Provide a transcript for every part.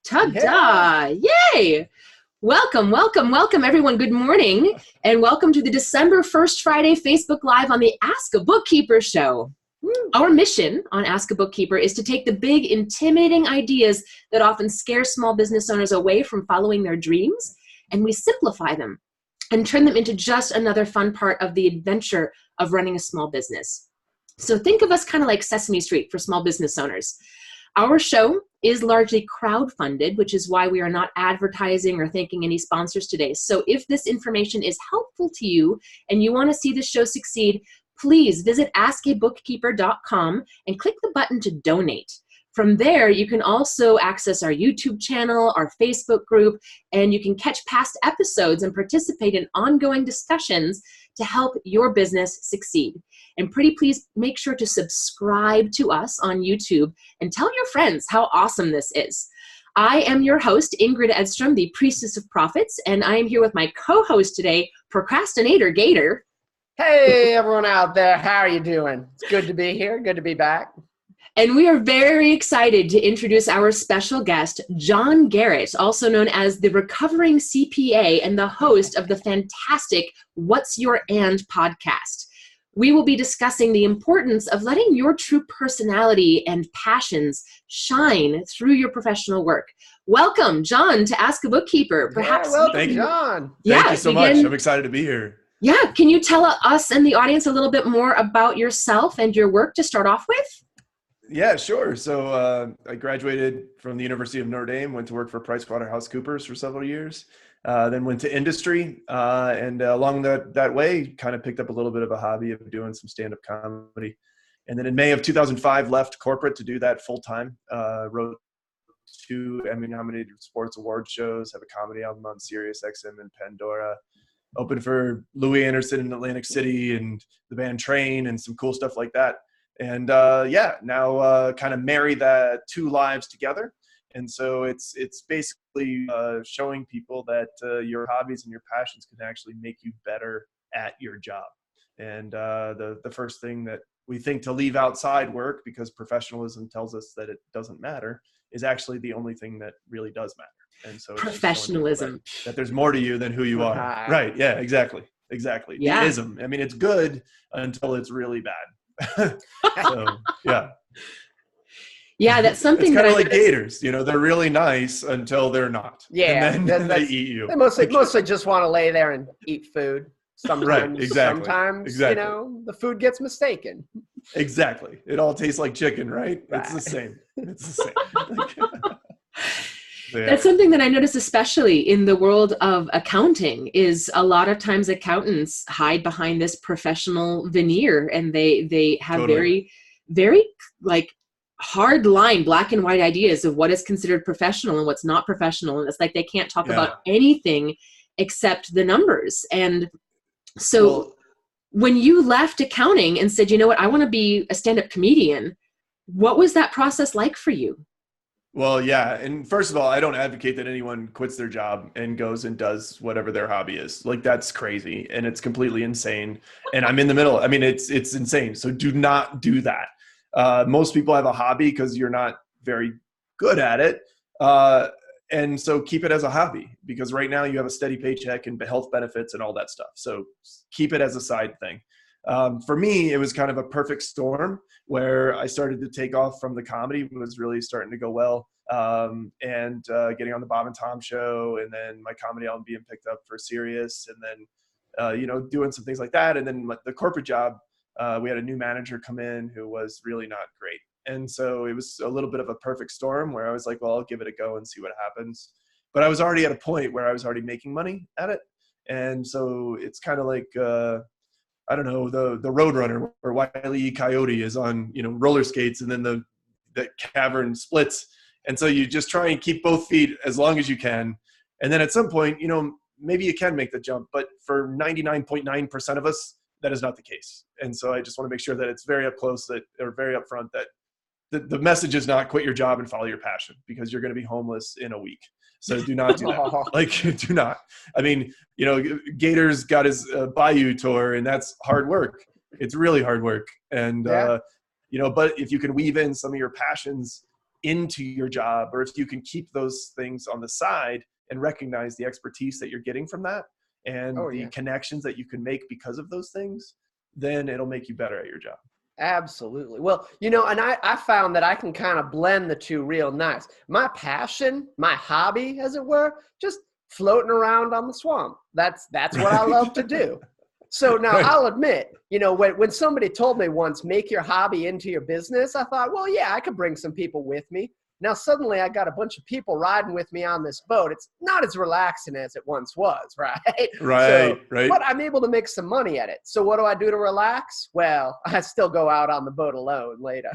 Ta-da! Yay! Welcome, welcome, welcome, everyone. Good morning, and welcome to the December 1st Friday Facebook Live on the Ask a Bookkeeper show. Our mission on Ask a Bookkeeper is to take the big, intimidating ideas that often scare small business owners away from following their dreams, and we simplify them and turn them into just another fun part of the adventure of running a small business. So think of us kind of like Sesame Street for small business owners. Our show is largely crowdfunded, which is why we are not advertising or thanking any sponsors today. So if this information is helpful to you and you want to see the show succeed, please visit askabookkeeper.com and click the button to donate. From there, you can also access our YouTube channel, our Facebook group, and you can catch past episodes and participate in ongoing discussions to help your business succeed. And pretty please make sure to subscribe to us on YouTube and tell your friends how awesome this is. I am your host, Ingrid Edstrom, the Priestess of Profits, and I am here with my co-host today, Procrastinator Gator. Hey, everyone out there. How are you doing? It's good to be here. Good to be back. And we are very excited to introduce our special guest, John Garrett, also known as the recovering CPA and the host of the fantastic What's Your And podcast. We will be discussing the importance of letting your true personality and passions shine through your professional work. Welcome, John, to Ask a Bookkeeper. Perhaps thank you, John. Thank you so much. I'm excited to be here. Yeah, can you tell us and the audience a little bit more about yourself and your work to start off with? Yeah, sure. So I graduated from the University of Notre Dame, went to work for PricewaterhouseCoopers for several years, then went to industry, and along that way, kind of picked up a little bit of a hobby of doing some stand-up comedy. And then in May of 2005, left corporate to do that full-time, wrote 2 Emmy-nominated sports award shows, have a comedy album on SiriusXM and Pandora, opened for Louis Anderson in Atlantic City and the band Train and some cool stuff like that. And now kind of marry the 2 lives together. And so it's basically showing people that your hobbies and your passions can actually make you better at your job. And the first thing that we think to leave outside work, because professionalism tells us that it doesn't matter, is actually the only thing that really does matter. And so it's professionalism, that there's more to you than who you are. Right. Yeah, exactly. Yeah. The ism. I mean, it's good until it's really bad. So, yeah. Yeah, that's something it's kind that of like gators, they're really nice until they're not. Yeah, and then they eat you. They mostly just want to lay there and eat food. Sometimes, right, exactly. Sometimes, the food gets mistaken. Exactly. It all tastes like chicken, right? It's the same. It's the same. So, yeah. That's something that I notice, especially in the world of accounting, is a lot of times accountants hide behind this professional veneer, and they have very, very like hard line, black and white ideas of what is considered professional and what's not professional. And it's like they can't talk about anything except the numbers. And so when you left accounting and said, you know what, I want to be a stand-up comedian, what was that process like for you? Well, yeah. And first of all, I don't advocate that anyone quits their job and goes and does whatever their hobby is. Like, that's crazy and it's completely insane. And I'm in the middle. I mean, it's insane. So do not do that. Most people have a hobby because you're not very good at it. And so keep it as a hobby, because right now you have a steady paycheck and health benefits and all that stuff. So keep it as a side thing. For me, it was kind of a perfect storm where I started to take off from the comedy. It was really starting to go well, and getting on the Bob and Tom show, and then my comedy album being picked up for Sirius, and then doing some things like that. And then the corporate job, we had a new manager come in who was really not great. And so it was a little bit of a perfect storm where I was like, well, I'll give it a go and see what happens. But I was already at a point where I was already making money at it. And so it's kind of like, I don't know, the Roadrunner where Wile E. Coyote is on, roller skates, and then the cavern splits. And so you just try and keep both feet as long as you can. And then at some point, maybe you can make the jump, but for 99.9% of us, that is not the case. And so I just want to make sure that it's very up close, or very upfront, that the message is not quit your job and follow your passion, because you're going to be homeless in a week. So do not do that. Do not. I mean, Gator's got his Bayou tour, and that's hard work. It's really hard work. And, but if you can weave in some of your passions into your job, or if you can keep those things on the side and recognize the expertise that you're getting from that and the connections that you can make because of those things, then it'll make you better at your job. Absolutely. Well, and I found that I can kind of blend the two real nice. My passion, my hobby, as it were, just floating around on the swamp. That's what I love to do. So now I'll admit, when somebody told me once, make your hobby into your business, I thought, well, yeah, I could bring some people with me. Now, suddenly I got a bunch of people riding with me on this boat. It's not as relaxing as it once was, right? Right. But I'm able to make some money at it. So what do I do to relax? Well, I still go out on the boat alone later.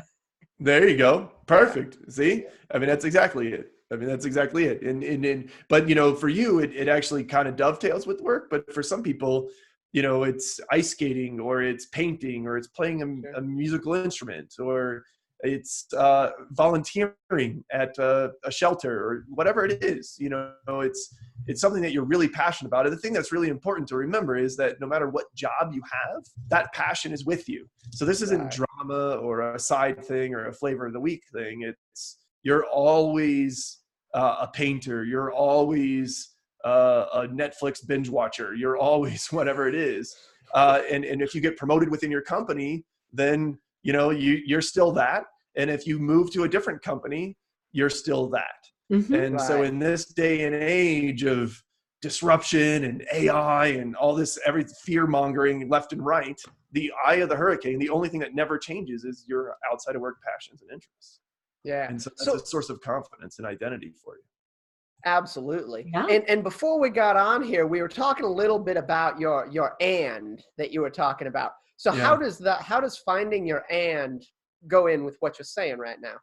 There you go. Perfect. Yeah. See? I mean, that's exactly it. But, for you, it actually kind of dovetails with work. But for some people, it's ice skating, or it's painting, or it's playing a musical instrument, or it's volunteering at a shelter, or whatever it is. It's something that you're really passionate about. And the thing that's really important to remember is that no matter what job you have, that passion is with you. So this isn't drama or a side thing or a flavor of the week thing. You're always a painter. You're always a Netflix binge watcher. You're always whatever it is. And if you get promoted within your company, then you're still that. And if you move to a different company, you're still that. Mm-hmm. And so in this day and age of disruption and AI and all this, every fear mongering left and right, the eye of the hurricane, the only thing that never changes is your outside of work passions and interests. Yeah. And so that's a source of confidence and identity for you. Absolutely. Yeah. And before we got on here, we were talking a little bit about your and that you were talking about. So how does finding your and go in with what you're saying right now?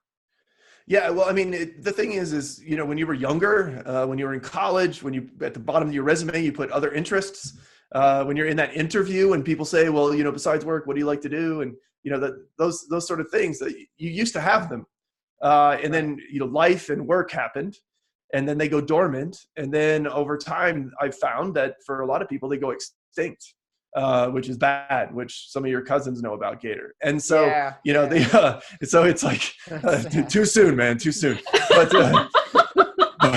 Yeah, well, I mean, the thing is, when you were younger, when you were in college, when you at the bottom of your resume, you put other interests. When you're in that interview and people say, well, besides work, what do you like to do? And, those sort of things that you used to have them. And then, life and work happened, and then they go dormant. And then over time, I've found that for a lot of people, they go extinct. Which is bad, which some of your cousins know about, Gator. And so, so it's like, too soon, man, too soon. But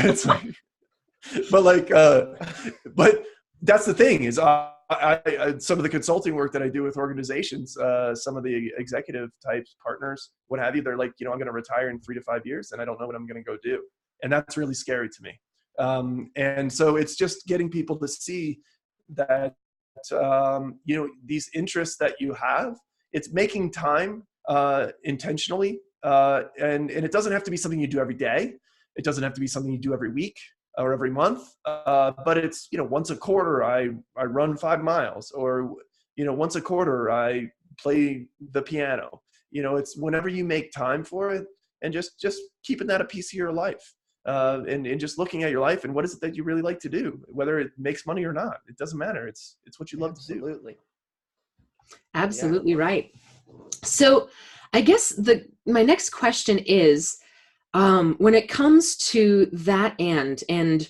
it's like, but that's the thing is, I some of the consulting work that I do with organizations, some of the executive types, partners, what have you, they're like, I'm going to retire in 3 to 5 years and I don't know what I'm going to go do. And that's really scary to me. And so it's just getting people to see that, these interests that you have, it's making time intentionally. And it doesn't have to be something you do every day. It doesn't have to be something you do every week or every month. But it's, once a quarter, I run 5 miles, or, once a quarter, I play the piano. It's whenever you make time for it, and just keeping that a piece of your life. And just looking at your life and what is it that you really like to do, whether it makes money or not, it doesn't matter. It's what you love to do. Absolutely right. So I guess my next question is, when it comes to that and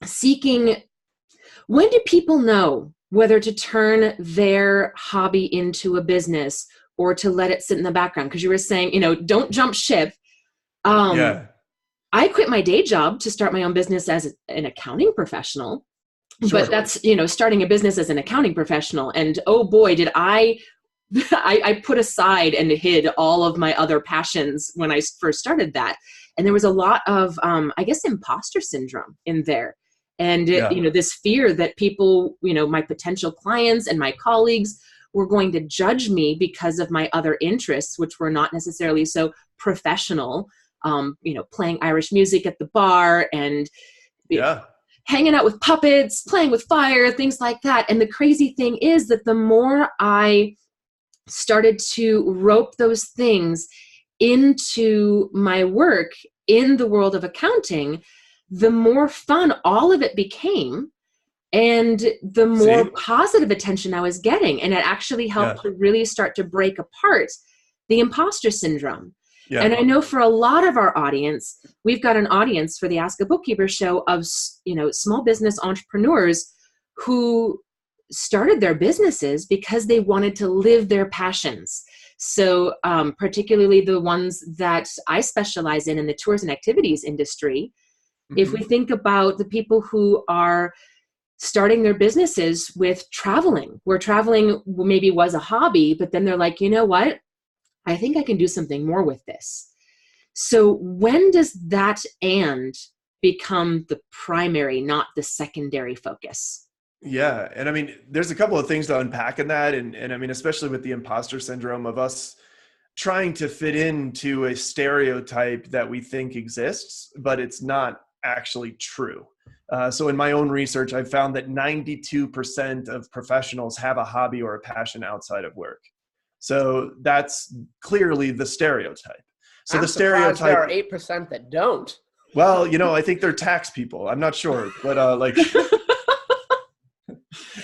seeking, when do people know whether to turn their hobby into a business or to let it sit in the background? Because you were saying, don't jump ship. I quit my day job to start my own business as an accounting professional, but that's, starting a business as an accounting professional. And oh boy, did I put aside and hid all of my other passions when I first started that. And there was a lot of, imposter syndrome in there. And, this fear that people, my potential clients and my colleagues were going to judge me because of my other interests, which were not necessarily so professional. Playing Irish music at the bar and hanging out with puppets, playing with fire, things like that. And the crazy thing is that the more I started to rope those things into my work in the world of accounting, the more fun all of it became and the more positive attention I was getting. And it actually helped to really start to break apart the imposter syndrome. Yeah. And I know for a lot of our audience, we've got an audience for the Ask a Bookkeeper show of, small business entrepreneurs who started their businesses because they wanted to live their passions. So particularly the ones that I specialize in the tours and activities industry, if we think about the people who are starting their businesses with traveling, where traveling maybe was a hobby, but then they're like, you know what? I think I can do something more with this. So when does that and become the primary, not the secondary focus? Yeah. And I mean, there's a couple of things to unpack in that. And I mean, especially with the imposter syndrome of us trying to fit into a stereotype that we think exists, but it's not actually true. So in my own research, I've found that 92% of professionals have a hobby or a passion outside of work. So that's clearly the stereotype. So I'm the surprised stereotype, there are 8% that don't. well, I think they're tax people. I'm not sure, but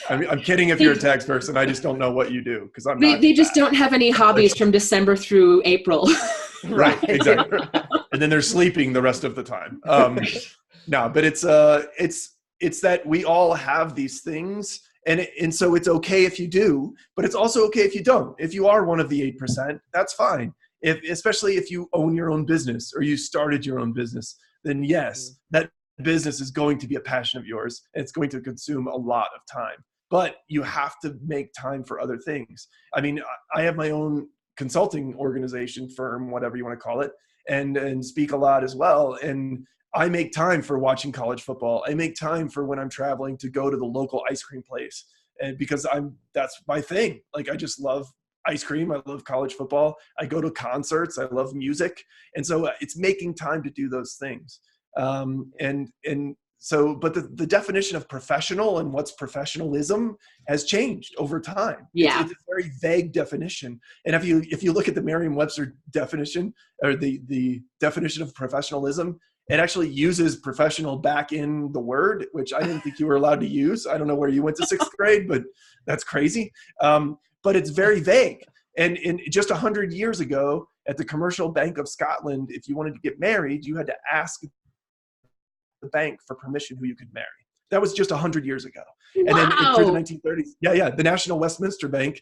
I'm kidding if you're a tax person. I just don't know what you do because I'm not. They just don't have any hobbies from December through April. Right, exactly. And then they're sleeping the rest of the time. No, but it's that we all have these things, and so it's okay if you do, but it's also okay if you don't. If you are one of the 8%, that's fine. Especially if you own your own business or you started your own business, then yes, that business is going to be a passion of yours. And it's going to consume a lot of time, but you have to make time for other things. I mean, I have my own consulting organization, firm, whatever you want to call it, and speak a lot as well. And I make time for watching college football. I make time for when I'm traveling to go to the local ice cream place, and because that's my thing. Like, I just love ice cream. I love college football. I go to concerts. I love music. And so it's making time to do those things. So, but the definition of professional and what's professionalism has changed over time. Yeah. It's a very vague definition. And if you look at the Merriam-Webster definition, or the definition of professionalism, it actually uses professional back in the word, which I didn't think you were allowed to use. I don't know where you went to 6th grade, but that's crazy. But it's very vague. And just 100 years ago at the Commercial Bank of Scotland, if you wanted to get married, you had to ask the bank for permission who you could marry. That was just 100 years ago. And then through the 1930s, the National Westminster Bank,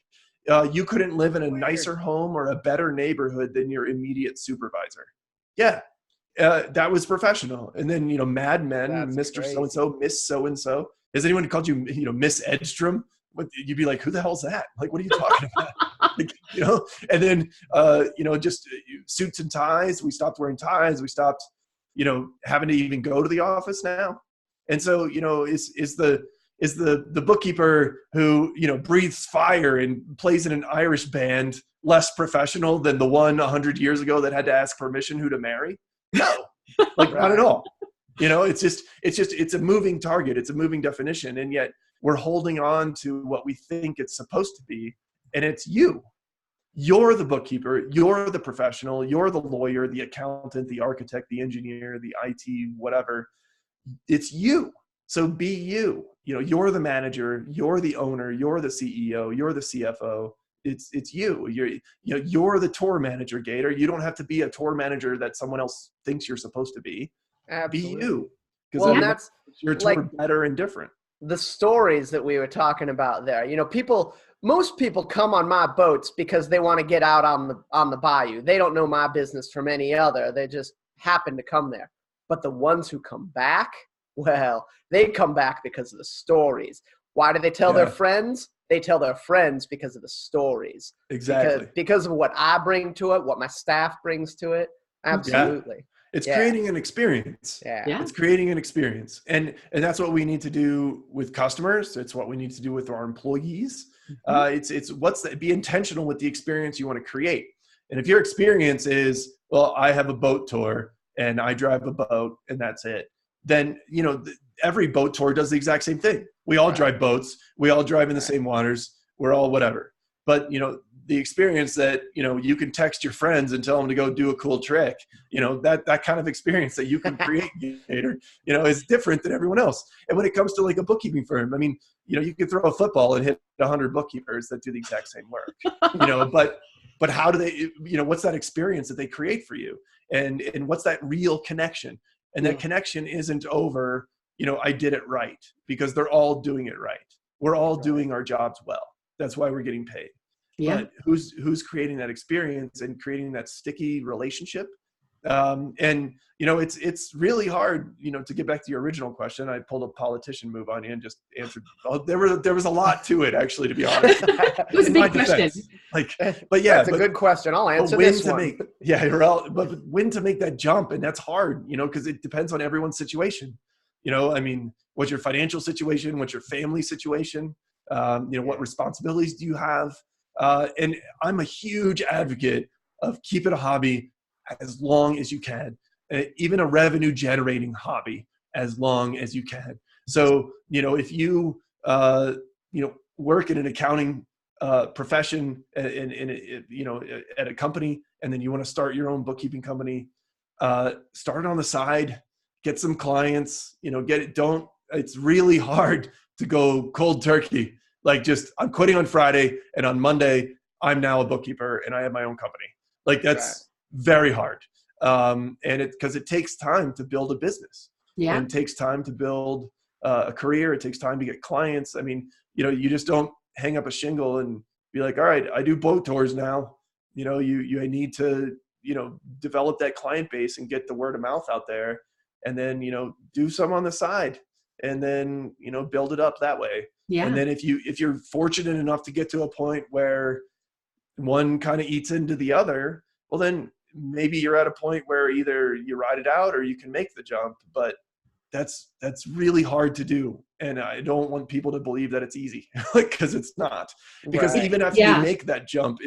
you couldn't live in a nicer home or a better neighborhood than your immediate supervisor. Yeah. That was professional. And then, Mad Men, That's Mr. crazy. So-and-so, Miss So-and-so. Has anyone called you, Miss Edstrom? You'd be like, who the hell's that? Like, what are you talking about? And then, just suits and ties. We stopped wearing ties. We stopped, having to even go to the office now. And so, is the bookkeeper who, breathes fire and plays in an Irish band less professional than the one 100 years ago that had to ask permission who to marry? No, not at all. It's a moving target. It's a moving definition. And yet we're holding on to what we think it's supposed to be. And it's you. You're the bookkeeper. You're the professional. You're the lawyer, the accountant, the architect, the engineer, the IT, whatever. It's you. So be you. You're the manager. You're the owner. You're the CEO. You're the CFO. It's you. You're the tour manager, Gator. You don't have to be a tour manager that someone else thinks you're supposed to be. Absolutely. Be you. Because that's your tour better and different. The stories that we were talking about there. Most people come on my boats because they want to get out on the bayou. They don't know my business from any other. They just happen to come there. But the ones who come back, well, they come back because of the stories. Why do they tell their friends? They tell their friends because of the stories. Exactly. Because of what I bring to it, what my staff brings to it. Absolutely. Yeah. It's creating an experience. Yeah. It's creating an experience. And that's what we need to do with customers. It's what we need to do with our employees. Mm-hmm. Be intentional with the experience you want to create. And if your experience is, well, I have a boat tour and I drive a boat and that's it, then, every boat tour does the exact same thing. We all drive boats. We all drive in the same waters. We're all whatever. But, the experience that, you can text your friends and tell them to go do a cool trick, that kind of experience that you can create, is different than everyone else. And when it comes to like a bookkeeping firm, I mean, you could throw a football and hit 100 bookkeepers that do the exact same work, but how do they, what's that experience that they create for you? And what's that real connection? And that connection isn't over, I did it right, because they're all doing it right. We're all doing our jobs well. That's why we're getting paid. Yeah. but who's creating that experience and creating that sticky relationship? And it's really hard, to get back to your original question. I pulled a politician move on you and just answered. There was a lot to it, actually, to be honest. It was a big question. But yeah, that's a good question. I'll answer this one. But when to make that jump, and that's hard, because it depends on everyone's situation. I mean, what's your financial situation? What's your family situation? What responsibilities do you have? And I'm a huge advocate of keep it a hobby as long as you can, even a revenue generating hobby as long as you can. So, if you, work in an accounting profession at a company, and then you want to start your own bookkeeping company, start on the side, get some clients, it's really hard to go cold turkey. I'm quitting on Friday, and on Monday, I'm now a bookkeeper and I have my own company. That's very hard. And because it takes time to build a business. Yeah. And it takes time to build a career. It takes time to get clients. I mean, you just don't hang up a shingle and be like, all right, I do boat tours now. You need to, develop that client base and get the word of mouth out there, and then, do some on the side, and then, build it up that way. Yeah. And then if you're fortunate enough to get to a point where one kind of eats into the other, well, then maybe you're at a point where either you ride it out or you can make the jump. But that's really hard to do. And I don't want people to believe that it's easy, because it's not. Because even after you make that jump,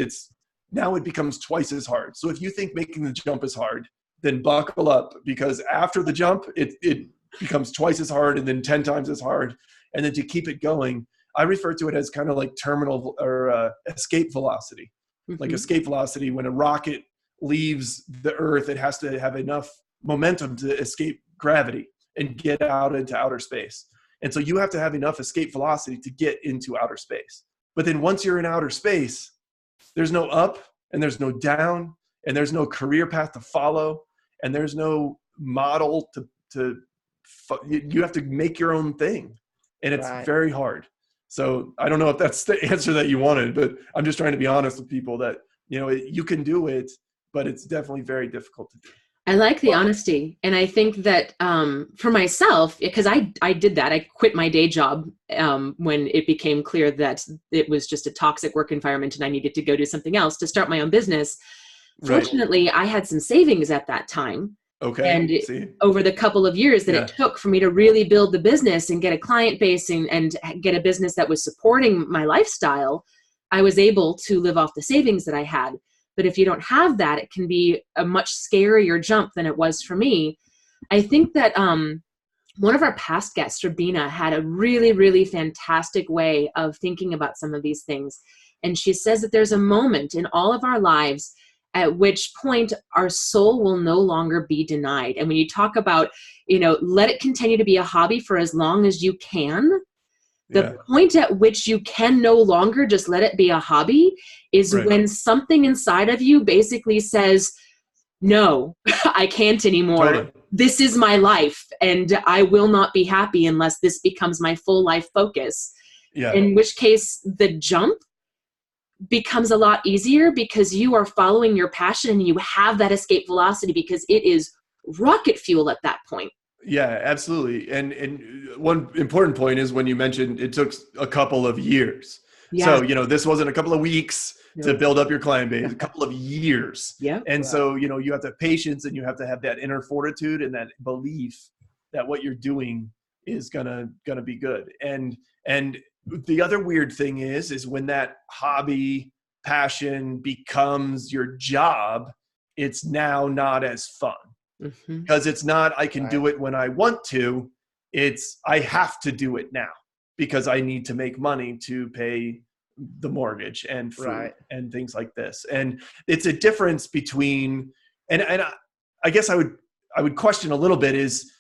now it becomes twice as hard. So if you think making the jump is hard, then buckle up, because after the jump, it becomes twice as hard, and then 10 times as hard. And then to keep it going, I refer to it as kind of like terminal or escape velocity. Mm-hmm. Like escape velocity, when a rocket leaves the Earth, it has to have enough momentum to escape gravity and get out into outer space. And so you have to have enough escape velocity to get into outer space. But then once you're in outer space, there's no up and there's no down, and there's no career path to follow, and there's no model you have to make your own thing. And it's very hard. So I don't know if that's the answer that you wanted, but I'm just trying to be honest with people that, you can do it, but it's definitely very difficult to do. I like the honesty. And I think that for myself, because I did that, I quit my day job when it became clear that it was just a toxic work environment and I needed to go do something else to start my own business. Fortunately, I had some savings at that time. Okay. And over the couple of years that it took for me to really build the business and get a client base and get a business that was supporting my lifestyle, I was able to live off the savings that I had. But if you don't have that, it can be a much scarier jump than it was for me. I think that one of our past guests, Rabina, had a really, really fantastic way of thinking about some of these things. And she says that there's a moment in all of our lives at which point our soul will no longer be denied. And when you talk about, let it continue to be a hobby for as long as you can, the point at which you can no longer just let it be a hobby is when something inside of you basically says, no, I can't anymore. Totally. This is my life, and I will not be happy unless this becomes my full life focus. Yeah. In which case the jump becomes a lot easier because you are following your passion and you have that escape velocity because it is rocket fuel at that point. Yeah, absolutely. And one important point is when you mentioned it took a couple of years. Yeah. So, this wasn't a couple of weeks to build up your client base, a couple of years. Yeah. And so, you have to have patience, and you have to have that inner fortitude and that belief that what you're doing is gonna be good. And the other weird thing is when that hobby passion becomes your job, it's now not as fun. Mm-hmm. Because it's not, I can do it when I want to. It's, I have to do it now because I need to make money to pay the mortgage and food and things like this. And it's a difference between, and I guess I would question a little bit is,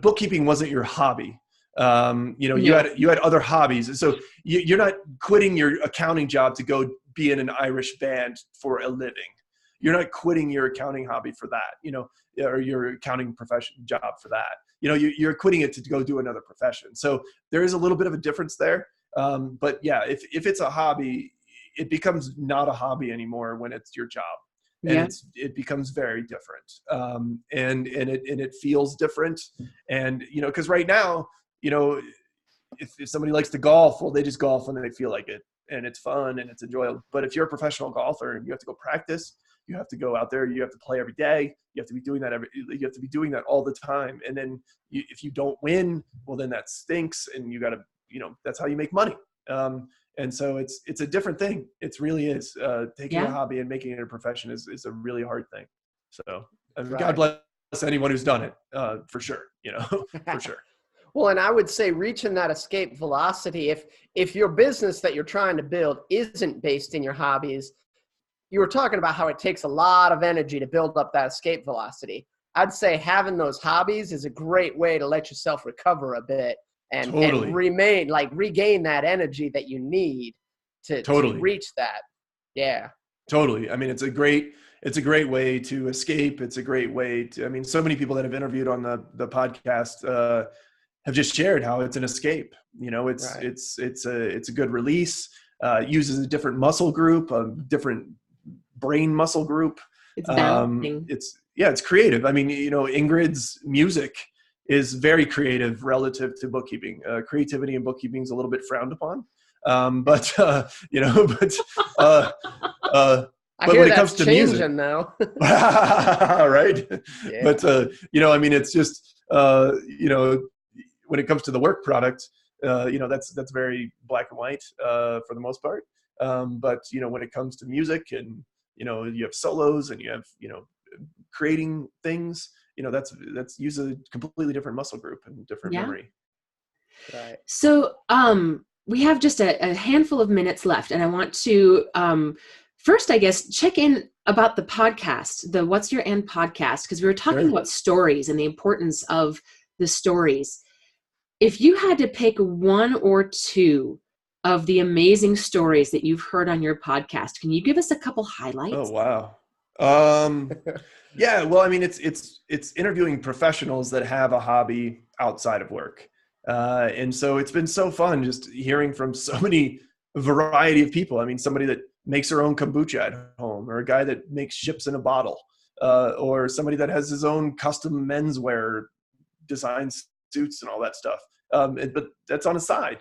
bookkeeping wasn't your hobby. You had other hobbies. So you're not quitting your accounting job to go be in an Irish band for a living. You're not quitting your accounting hobby for that, or your accounting profession job for that. You're quitting it to go do another profession. So there is a little bit of a difference there. But yeah, if it's a hobby, it becomes not a hobby anymore when it's your job. And it becomes very different. And it feels different. And, you know, because right now, you know, if somebody likes to golf, well, they just golf when they feel like it, and it's fun and it's enjoyable. But if you're a professional golfer and you have to go practice, you have to go out there, you have to play every day, you have to be doing that you have to be doing that all the time. And then if you don't win, well, then that stinks, and you got to, you know, that's how you make money. And so it's a different thing. It really is. Taking a hobby and making it a profession is a really hard thing. So God bless anyone who's done it, for sure, you know, for sure. Well, and I would say reaching that escape velocity, if your business that you're trying to build isn't based in your hobbies, you were talking about how it takes a lot of energy to build up that escape velocity. I'd say having those hobbies is a great way to let yourself recover a bit and regain that energy that you need to reach that. Yeah. Totally. I mean, it's a great way to escape. It's a great way to, I mean, so many people that have interviewed on the podcast, have just shared how it's an escape. You know, it's a good release, uses a different muscle group, a different brain muscle group. It's balancing. It's creative. I mean, you know, Ingrid's music is very creative relative to bookkeeping. Creativity in bookkeeping is a little bit frowned upon. But when it comes to music now. Right. Yeah. But, you know, I mean, it's just, you know, when it comes to the work product, you know, that's very black and white, for the most part. But, you know, when it comes to music and, you know, you have solos and you have, you know, creating things, you know, that's use a completely different muscle group and different memory. Right. So, we have just a handful of minutes left, and I want to, first, I guess, check in about the podcast, the What's Your End podcast, because we were talking about stories and the importance of the stories. If you had to pick one or two of the amazing stories that you've heard on your podcast, can you give us a couple highlights? Oh, wow. Yeah, well, I mean, it's interviewing professionals that have a hobby outside of work. And so it's been so fun just hearing from so many variety of people. I mean, somebody that makes her own kombucha at home, or a guy that makes ships in a bottle, or somebody that has his own custom menswear designs, suits and all that stuff. But that's on the side.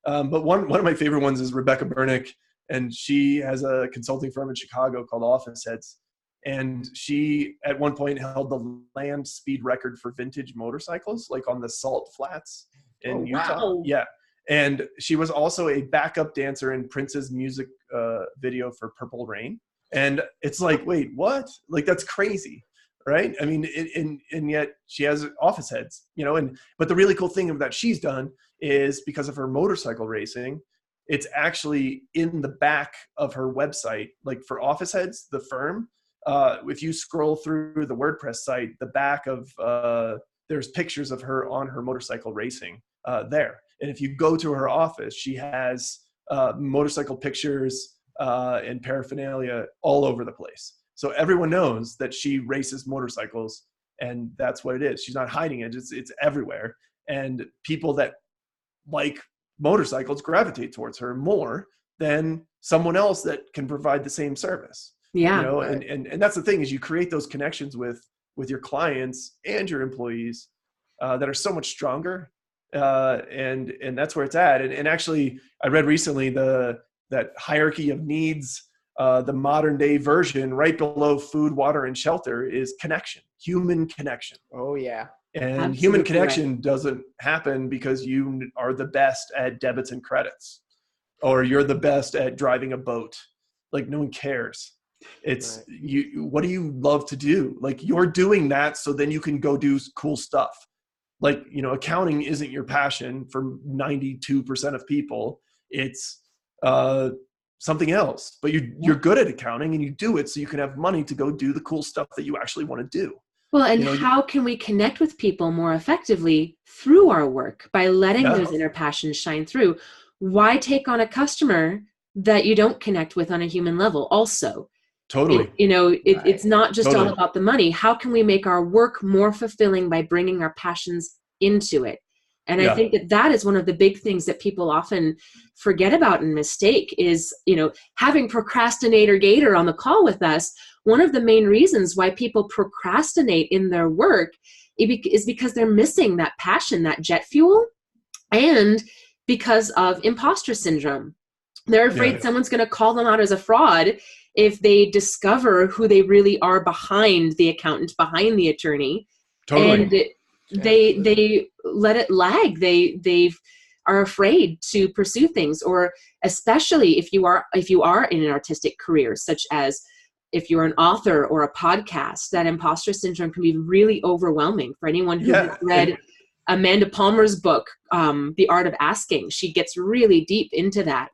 But one of my favorite ones is Rebecca Burnick, and she has a consulting firm in Chicago called Office Heads. And she, at one point, held the land speed record for vintage motorcycles, like on the Salt Flats in Utah. Wow. Yeah. And she was also a backup dancer in Prince's music video for Purple Rain. And it's like, wait, what? Like, that's crazy, right? I mean, and yet she has Office Heads, you know. But the really cool thing that she's done is, because of her motorcycle racing, it's actually in the back of her website, like for Office Heads, the firm. If you scroll through the WordPress site, the back of there's pictures of her on her motorcycle racing there. And if you go to her office, she has motorcycle pictures and paraphernalia all over the place. So everyone knows that she races motorcycles, and that's what it is. She's not hiding it. It's everywhere. And people that like motorcycles gravitate towards her more than someone else that can provide the same service. Yeah. You know, and that's the thing, is you create those connections with your clients and your employees that are so much stronger. And that's where it's at. And actually, I read recently that hierarchy of needs, the modern day version, right below food, water, and shelter, is connection, human connection. Oh yeah. And Absolutely human connection doesn't happen because you are the best at debits and credits, or you're the best at driving a boat. Like, no one cares. It's you. What do you love to do? Like, you're doing that so then you can go do cool stuff. Like, you know, accounting isn't your passion for 92% of people. It's something else, but you're good at accounting, and you do it so you can have money to go do the cool stuff that you actually want to do. Well, and how can we connect with people more effectively through our work? By letting those inner passions shine through. Why take on a customer that you don't connect with on a human level also? Totally. It's not just all about the money. How can we make our work more fulfilling by bringing our passions into it? And I think that that is one of the big things that people often forget about and mistake is, having Procrastinator Gator on the call with us. One of the main reasons why people procrastinate in their work is because they're missing that passion, that jet fuel, and because of imposter syndrome. They're afraid someone's going to call them out as a fraud if they discover who they really are behind the accountant, behind the attorney. Totally. And they let it lag. They are afraid to pursue things, or especially if you are in an artistic career, such as if you're an author or a podcast, that imposter syndrome can be really overwhelming for anyone who has read Amanda Palmer's book, The Art of Asking. She gets really deep into that.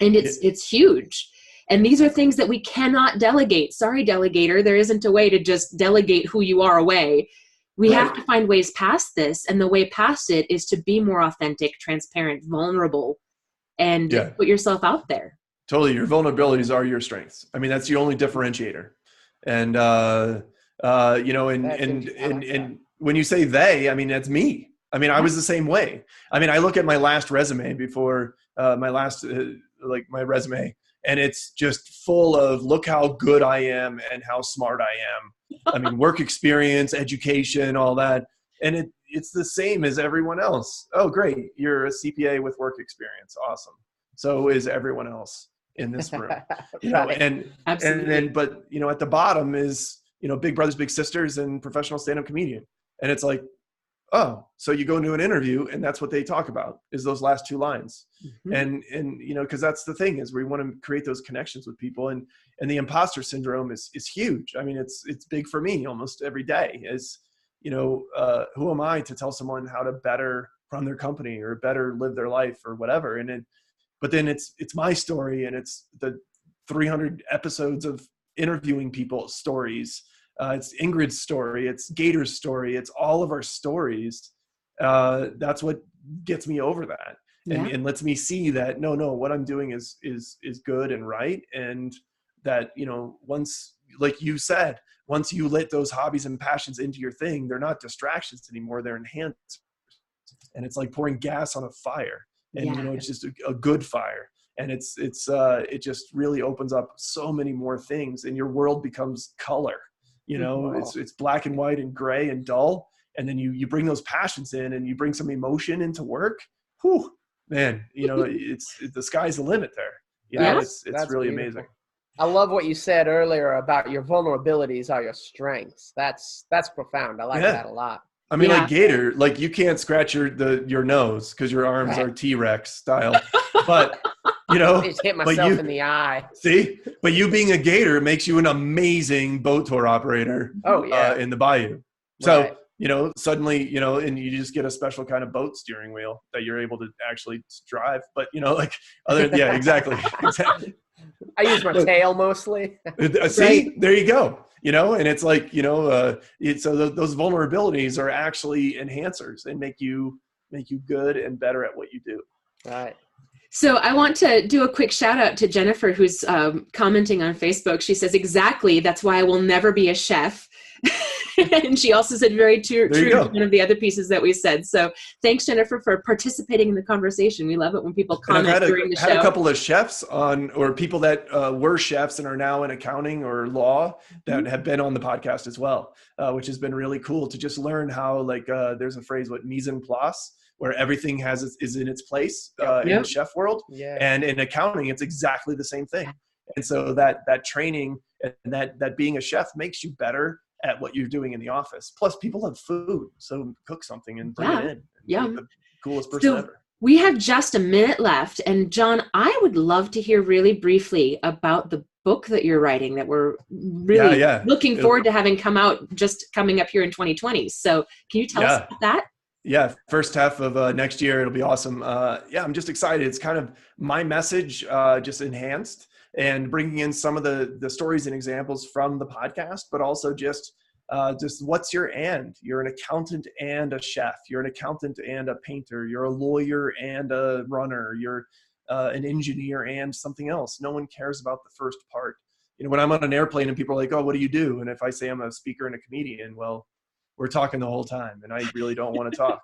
And it's huge. And these are things that we cannot delegate. Sorry, delegator, there isn't a way to just delegate who you are away. We have to find ways past this. And the way past it is to be more authentic, transparent, vulnerable, and put yourself out there. Totally. Your vulnerabilities are your strengths. I mean, that's the only differentiator. And, and when you say they, I mean, that's me. I mean, I was the same way. I mean, I look at my last resume before my resume, and it's just full of look how good I am and how smart I am. I mean, work experience, education, all that. And it's the same as everyone else. Oh, great. You're a CPA with work experience. Awesome. So is everyone else in this room. And then, but at the bottom is, big brothers, big sisters, and professional stand-up comedian. And it's like, oh, so you go into an interview and that's what they talk about is those last two lines. And because that's the thing is we want to create those connections with people, and the imposter syndrome is huge. I mean, it's big for me almost every day is, who am I to tell someone how to better run their company or better live their life or whatever. But then it's my story, and it's the 300 episodes of interviewing people's stories. It's Ingrid's story. It's Gator's story. It's all of our stories. That's what gets me over that, and lets me see that no, what I'm doing is good and right, and that once, like you said, once you let those hobbies and passions into your thing, they're not distractions anymore. They're enhanced, and it's like pouring gas on a fire, and it's just a good fire. And it just really opens up so many more things, and your world becomes color. It's black and white and gray and dull. And then you bring those passions in, and you bring some emotion into work. Whew, man, it's the sky's the limit there. It's really beautiful. Amazing. I love what you said earlier about your vulnerabilities are your strengths. That's profound. I like that a lot. I mean, like Gator, like you can't scratch your nose because your arms are T-Rex style, but I just hit myself in the eye. See, but you being a Gator makes you an amazing boat tour operator. Oh yeah, in the bayou. So suddenly and you just get a special kind of boat steering wheel that you're able to actually drive. But exactly. I use my tail mostly. See, there you go. And it's like so those vulnerabilities are actually enhancers and make you good and better at what you do. Right. So I want to do a quick shout out to Jennifer, who's commenting on Facebook. She says, exactly, that's why I will never be a chef. And she also said very true to one of the other pieces that we said. So thanks, Jennifer, for participating in the conversation. We love it when people comment during the show. I had a couple of chefs or people that were chefs and are now in accounting or law that have been on the podcast as well, which has been really cool to just learn how there's a phrase, mise en place, where everything is in its place in the chef world. Yeah. And in accounting, it's exactly the same thing. And so that training and that being a chef makes you better at what you're doing in the office. Plus, people love food, so cook something and bring it in. Yeah, the coolest person ever. We have just a minute left, and John, I would love to hear really briefly about the book that you're writing that we're really looking forward to having coming up here in 2020. So, can you tell us about that? Yeah, first half of next year, it'll be awesome. I'm just excited. It's kind of my message, just enhanced, and bringing in some of the stories and examples from the podcast, but also just what's your and? You're an accountant and a chef. You're an accountant and a painter. You're a lawyer and a runner. You're an engineer and something else. No one cares about the first part. When I'm on an airplane and people are like, oh, what do you do? And if I say I'm a speaker and a comedian, well, we're talking the whole time and I really don't want to talk.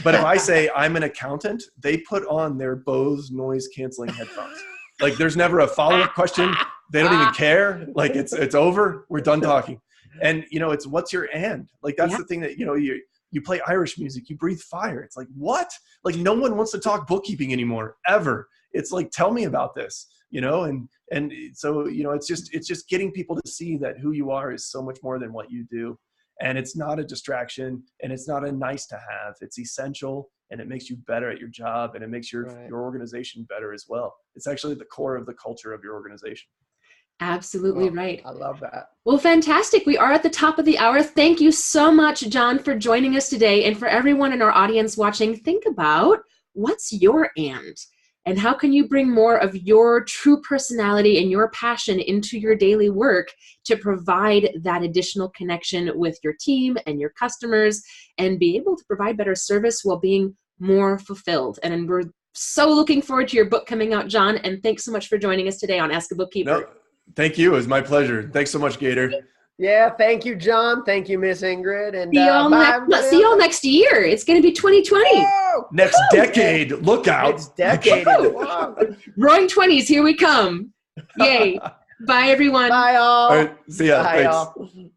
But if I say I'm an accountant, they put on their Bose noise canceling headphones. Like there's never a follow-up question. They don't even care. Like it's over. We're done talking. And it's what's your and? Like that's the thing that you play Irish music, you breathe fire. It's like, what? Like no one wants to talk bookkeeping anymore, ever. It's like, tell me about this, and so, it's just getting people to see that who you are is so much more than what you do. And it's not a distraction, and it's not a nice to have. It's essential, and it makes you better at your job, and it makes your organization better as well. It's actually the core of the culture of your organization. Absolutely right. I love that. Well, fantastic. We are at the top of the hour. Thank you so much, John, for joining us today. And for everyone in our audience watching, think about what's your and how can you bring more of your true personality and your passion into your daily work to provide that additional connection with your team and your customers and be able to provide better service while being more fulfilled. And we're so looking forward to your book coming out, John. And thanks so much for joining us today on Ask a Bookkeeper. No, thank you. It was my pleasure. Thanks so much, Gator. Yeah, thank you, John. Thank you, Miss Ingrid. And see y'all next year. It's going to be 2020. Whoa! Next decade. Look out. Next decade. Roaring 20s. Here we come. Yay. Bye, everyone. Bye, all. All right, see ya. Bye, Thanks. all.